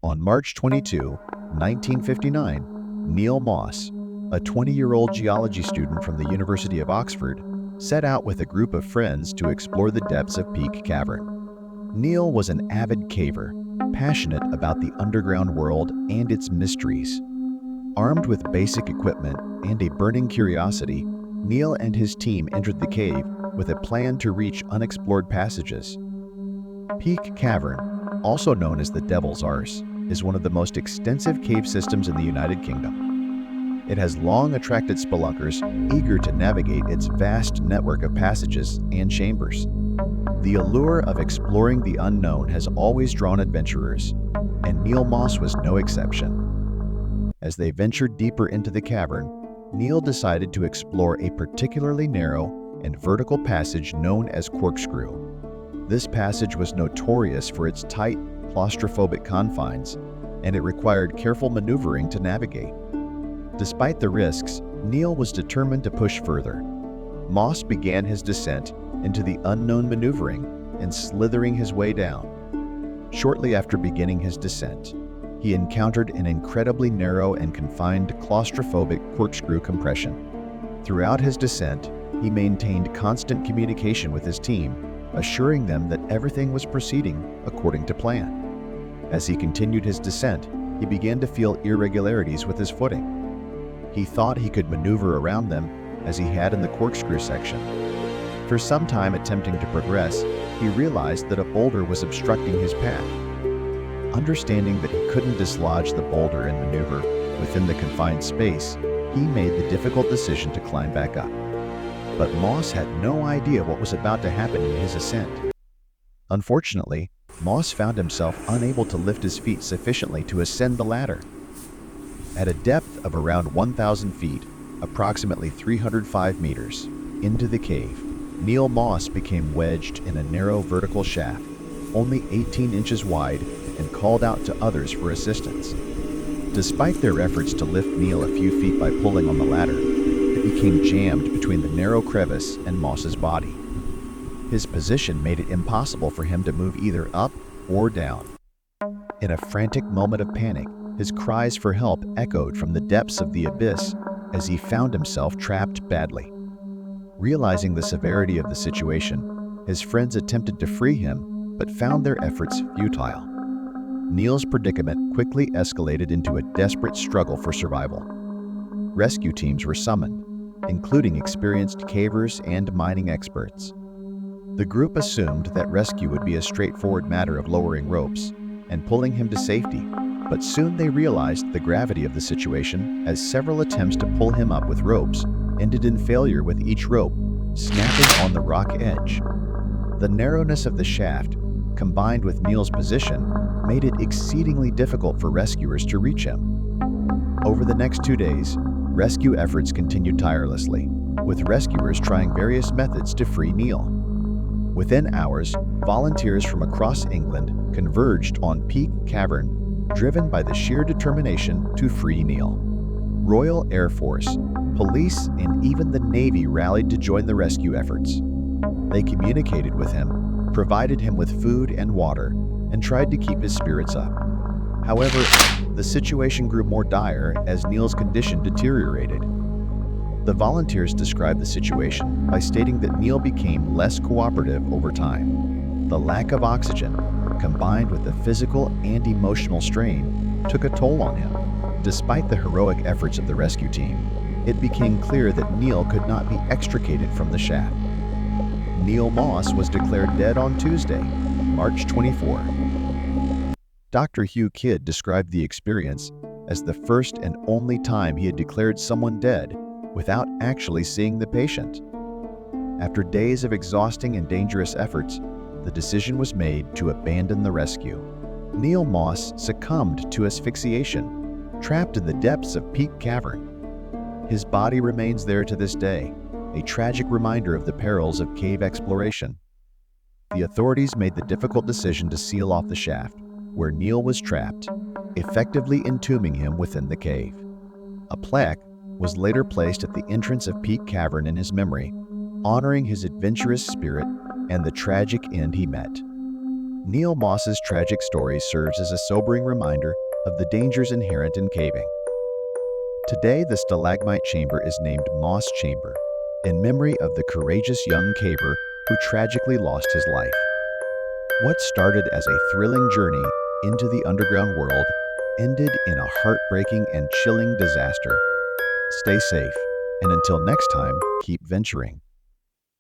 On March 22, 1959, Neil Moss, a 20-year-old geology student from the University of Oxford, set out with a group of friends to explore the depths of Peak Cavern. Neil was an avid caver, passionate about the underground world and its mysteries. Armed with basic equipment and a burning curiosity, Neil and his team entered the cave with a plan to reach unexplored passages. Peak Cavern, also known as the Devil's Arse, is one of the most extensive cave systems in the United Kingdom. It has long attracted spelunkers eager to navigate its vast network of passages and chambers. The allure of exploring the unknown has always drawn adventurers, and Neil Moss was no exception. As they ventured deeper into the cavern, Neil decided to explore a particularly narrow and vertical passage known as Corkscrew. This passage was notorious for its tight, claustrophobic confines, and it required careful maneuvering to navigate. Despite the risks, Neil was determined to push further. Moss began his descent into the unknown, maneuvering and slithering his way down. Shortly after beginning his descent, he encountered an incredibly narrow and confined claustrophobic corkscrew compression. Throughout his descent, he maintained constant communication with his team, assuring them that everything was proceeding according to plan. As he continued his descent, he began to feel irregularities with his footing. He thought he could maneuver around them as he had in the corkscrew section. For some time attempting to progress, he realized that a boulder was obstructing his path. Understanding that he couldn't dislodge the boulder and maneuver within the confined space, he made the difficult decision to climb back up. But Moss had no idea what was about to happen in his ascent. Unfortunately, Moss found himself unable to lift his feet sufficiently to ascend the ladder. At a depth of around 1,000 feet, approximately 305 meters, into the cave, Neil Moss became wedged in a narrow vertical shaft, only 18 inches wide, and called out to others for assistance. Despite their efforts to lift Neil a few feet by pulling on the ladder, it became jammed between the narrow crevice and Moss's body. His position made it impossible for him to move either up or down. In a frantic moment of panic, his cries for help echoed from the depths of the abyss as he found himself trapped badly. Realizing the severity of the situation, his friends attempted to free him, but found their efforts futile. Neil's predicament quickly escalated into a desperate struggle for survival. Rescue teams were summoned, including experienced cavers and mining experts. The group assumed that rescue would be a straightforward matter of lowering ropes and pulling him to safety, but soon they realized the gravity of the situation as several attempts to pull him up with ropes ended in failure, with each rope snapping on the rock edge. The narrowness of the shaft, combined with Neil's position, made it exceedingly difficult for rescuers to reach him. Over the next 2 days, rescue efforts continued tirelessly, with rescuers trying various methods to free Neil. Within hours, volunteers from across England converged on Peak Cavern, driven by the sheer determination to free Neil. Royal Air Force, police, and even the Navy rallied to join the rescue efforts. They communicated with him, provided him with food and water, and tried to keep his spirits up. However, the situation grew more dire as Neil's condition deteriorated. The volunteers described the situation by stating that Neil became less cooperative over time. The lack of oxygen, combined with the physical and emotional strain, took a toll on him. Despite the heroic efforts of the rescue team, it became clear that Neil could not be extricated from the shaft. Neil Moss was declared dead on Tuesday, March 24. Dr. Hugh Kidd described the experience as the first and only time he had declared someone dead without actually seeing the patient. After days of exhausting and dangerous efforts, the decision was made to abandon the rescue. Neil Moss succumbed to asphyxiation, trapped in the depths of Peak Cavern. His body remains there to this day, a tragic reminder of the perils of cave exploration. The authorities made the difficult decision to seal off the shaft, where Neil was trapped, effectively entombing him within the cave. A plaque was later placed at the entrance of Peak Cavern in his memory, honoring his adventurous spirit and the tragic end he met. Neil Moss's tragic story serves as a sobering reminder of the dangers inherent in caving. Today, the stalagmite chamber is named Moss Chamber, in memory of the courageous young caver who tragically lost his life. What started as a thrilling journey into the underground world ended in a heartbreaking and chilling disaster. Stay safe, and until next time, keep venturing.